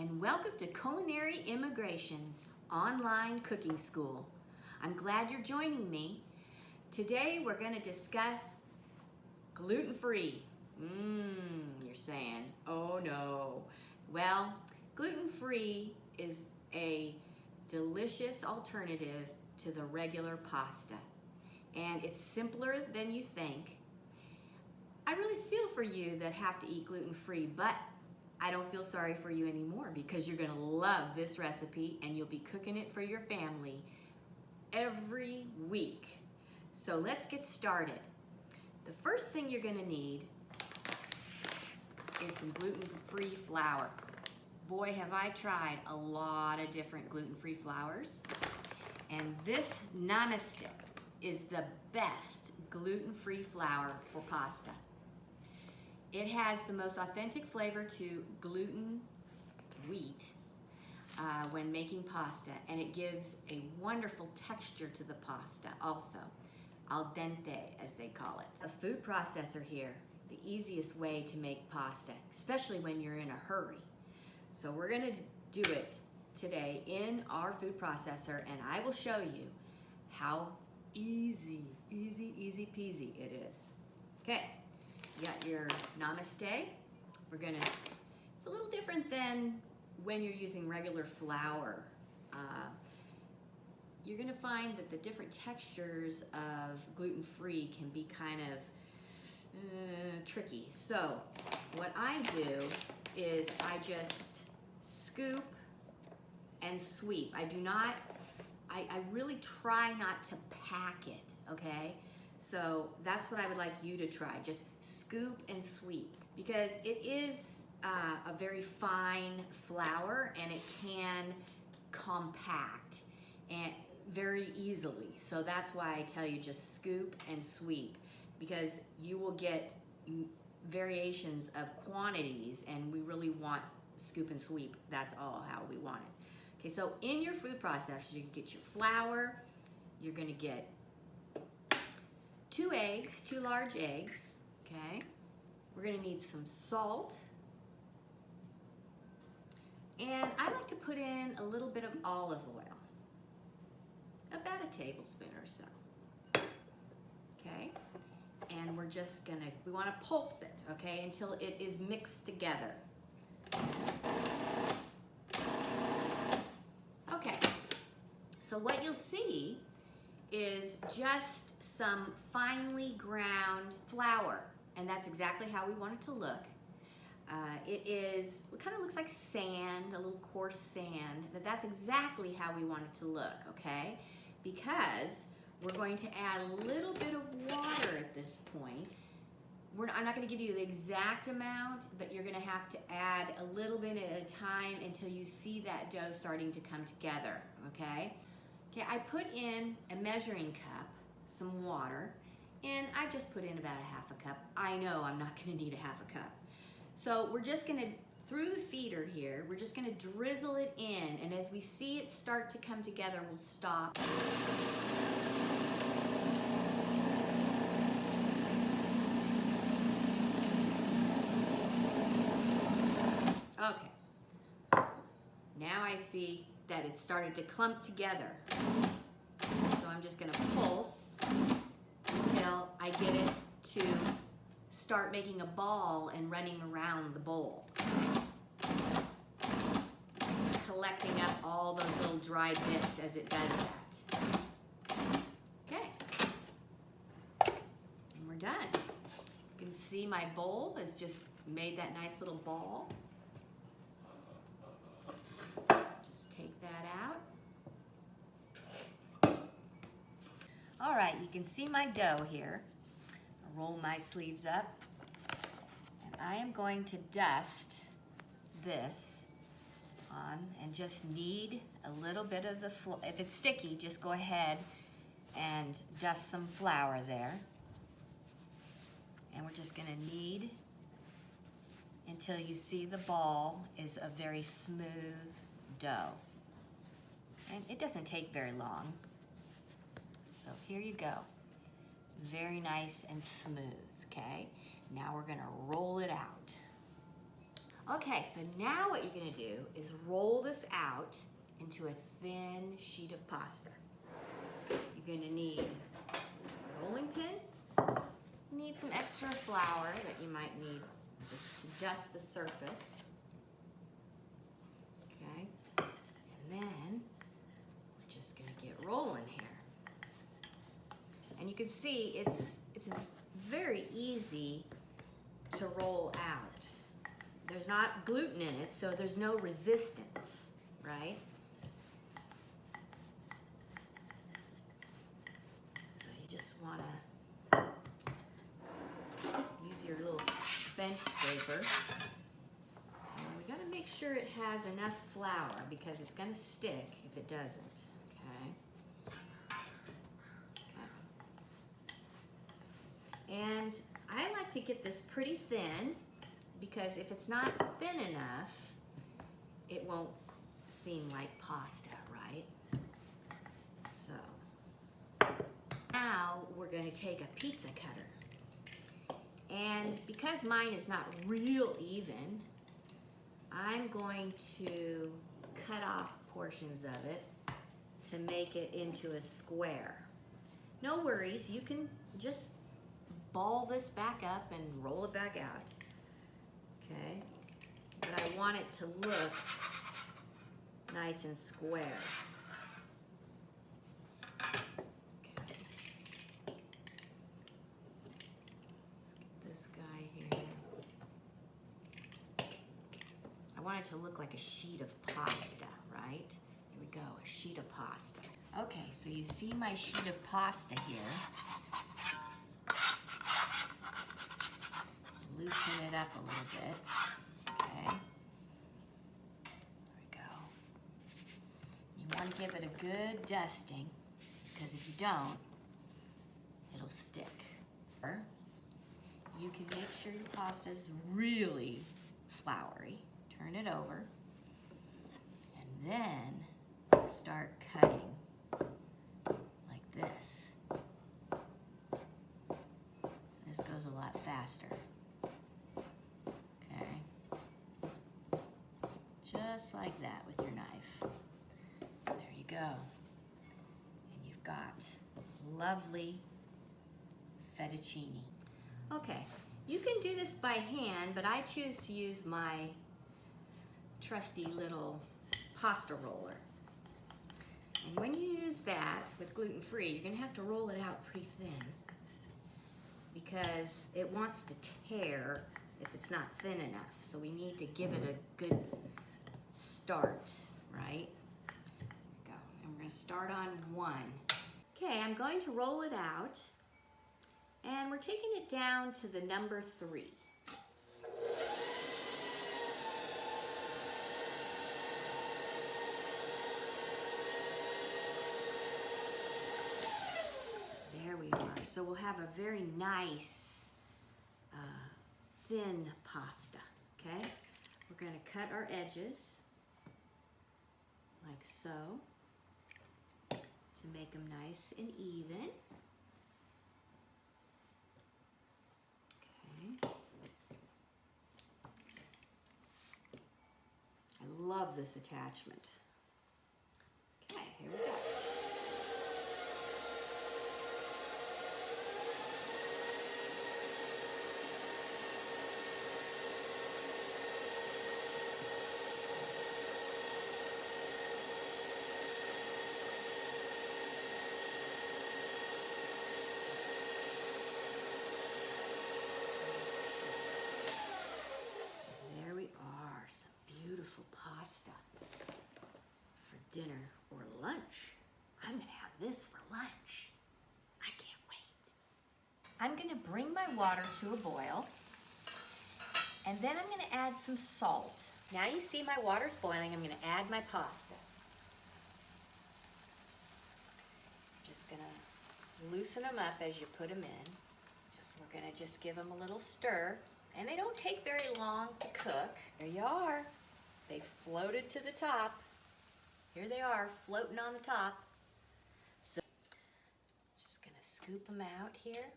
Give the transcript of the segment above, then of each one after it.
and welcome to Culinary Immigration's online cooking school. I'm glad you're joining me. Today we're going to discuss gluten-free. You're saying, oh no. Well, gluten-free is a delicious alternative to the regular pasta, and it's simpler than you think. I really feel for you that have to eat gluten-free, but I don't feel sorry for you anymore because you're gonna love this recipe and you'll be cooking it for your family every week. So let's get started. The first thing you're gonna need is some gluten-free flour. Boy, have I tried a lot of different gluten-free flours, and this Namaste is the best gluten-free flour for pasta. It has the most authentic flavor to gluten wheat when making pasta, and it gives a wonderful texture to the pasta also, al dente as they call it. A food processor here, the easiest way to make pasta, especially when you're in a hurry. So we're gonna do it today in our food processor, and I will show you how easy peasy it is. Okay. You got your Namaste. It's a little different than when you're using regular flour. You're gonna find that the different textures of gluten-free can be kind of tricky. So what I do is I just scoop and sweep. I really try not to pack it, okay? So that's what I would like you to try. Just scoop and sweep, because it is a very fine flour and it can compact and very easily. So that's why I tell you just scoop and sweep, because you will get variations of quantities, and we really want scoop and sweep. That's all how we want it. Okay, so in your food processor, you can get your flour. You're gonna get 2 eggs, 2 large eggs, okay? We're gonna need some salt. And I like to put in a little bit of olive oil, about a tablespoon or so, okay? And we wanna pulse it, okay, until it is mixed together. Okay, so what you'll see is just some finely ground flour, and that's exactly how we want it to look. It kind of looks like sand, a little coarse sand, but that's exactly how we want it to look, okay? Because we're going to add a little bit of water at this point. I'm not going to give you the exact amount, but you're going to have to add a little bit at a time until you see that dough starting to come together, okay? Okay, I put in a measuring cup, some water, and I just put in about a 1/2 cup. I know I'm not gonna need a 1/2 cup. So we're just gonna, through the feeder here, we're just gonna drizzle it in, and as we see it start to come together, we'll stop. Okay, now I see that it started to clump together. So I'm just gonna pulse until I get it to start making a ball and running around the bowl. It's collecting up all those little dry bits as it does that. Okay, and we're done. You can see my bowl has just made that nice little ball. Take that out. All right, you can see my dough here. I'll roll my sleeves up, and I am going to dust this on and just knead a little bit of the flour. If it's sticky, just go ahead and dust some flour there. And we're just gonna knead until you see the ball is a very smooth dough. And it doesn't take very long. So here you go. Very nice and smooth, okay? Now we're gonna roll it out. Okay, so now what you're gonna do is roll this out into a thin sheet of pasta. You're gonna need a rolling pin. You need some extra flour that you might need just to dust the surface. Okay, and then we're just gonna get rolling here. And you can see it's very easy to roll out. There's not gluten in it, so there's no resistance, right? So you just want to use your little bench scraper. And we got to make sure it has enough flour because it's going to stick if it doesn't, okay? And I like to get this pretty thin because if it's not thin enough, it won't seem like pasta, right? So now we're going to take a pizza cutter. And because mine is not real even, I'm going to cut off portions of it to make it into a square. No worries, you can just ball this back up and roll it back out. Okay, but I want it to look nice and square. Okay. Let's get this guy here. I want it to look like a sheet of pasta, right? Here we go, a sheet of pasta. Okay, so you see my sheet of pasta here. Loosen it up a little bit, okay? There we go. You want to give it a good dusting, because if you don't, it'll stick. You can make sure your pasta is really floury. Turn it over, and then start cutting like this. This goes a lot faster. Just like that with your knife. There you go. And you've got lovely fettuccine. Okay, you can do this by hand, but I choose to use my trusty little pasta roller. And when you use that with gluten-free, you're gonna have to roll it out pretty thin because it wants to tear if it's not thin enough. So we need to give it a good start, right? There we go. And we're going to start on 1. Okay, I'm going to roll it out, and we're taking it down to the number 3. There we are. So we'll have a very nice, thin pasta, okay? We're going to cut our edges like so, to make them nice and even. Okay. I love this attachment. Okay, here we go. Pasta for dinner or lunch. I'm gonna have this for lunch. I can't wait. I'm gonna bring my water to a boil, and then I'm gonna add some salt. Now you see my water's boiling. I'm gonna add my pasta. Just gonna loosen them up as you put them in. We're gonna just give them a little stir, and they don't take very long to cook. There you are. They floated to the top. Here they are, floating on the top. So, just gonna scoop them out here.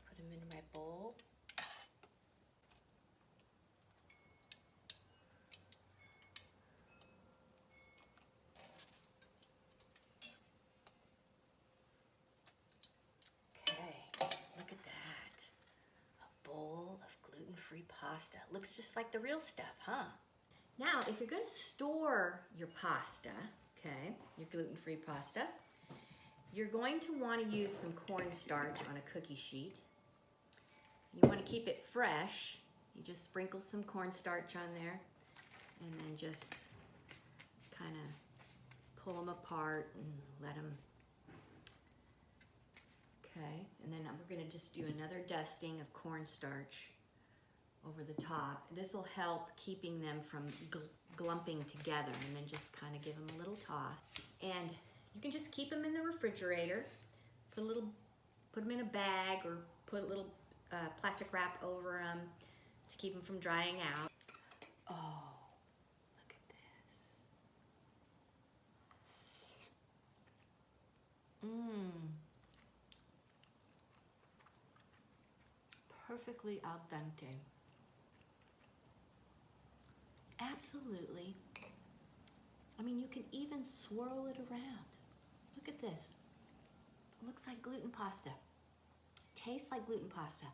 Put them into my bowl. gluten-free pasta. Looks just like the real stuff, huh? Now, if you're gonna store your pasta, okay, your gluten-free pasta, you're going to want to use some cornstarch on a cookie sheet. You want to keep it fresh. You just sprinkle some cornstarch on there and then just kind of pull them apart and let them, okay, and then we're going to just do another dusting of cornstarch over the top. This will help keeping them from glumping together, and then just kind of give them a little toss. And you can just keep them in the refrigerator, put them in a bag, or put a little plastic wrap over them to keep them from drying out. Oh, look at this. Perfectly al dente. Absolutely. I mean, you can even swirl it around. Look at this. Looks like gluten pasta. Tastes like gluten pasta.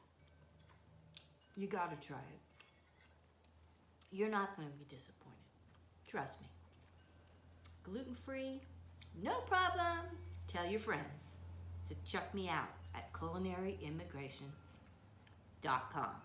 You gotta try it. You're not gonna be disappointed. Trust me. Gluten-free, no problem. Tell your friends to check me out at culinaryimmigration.com.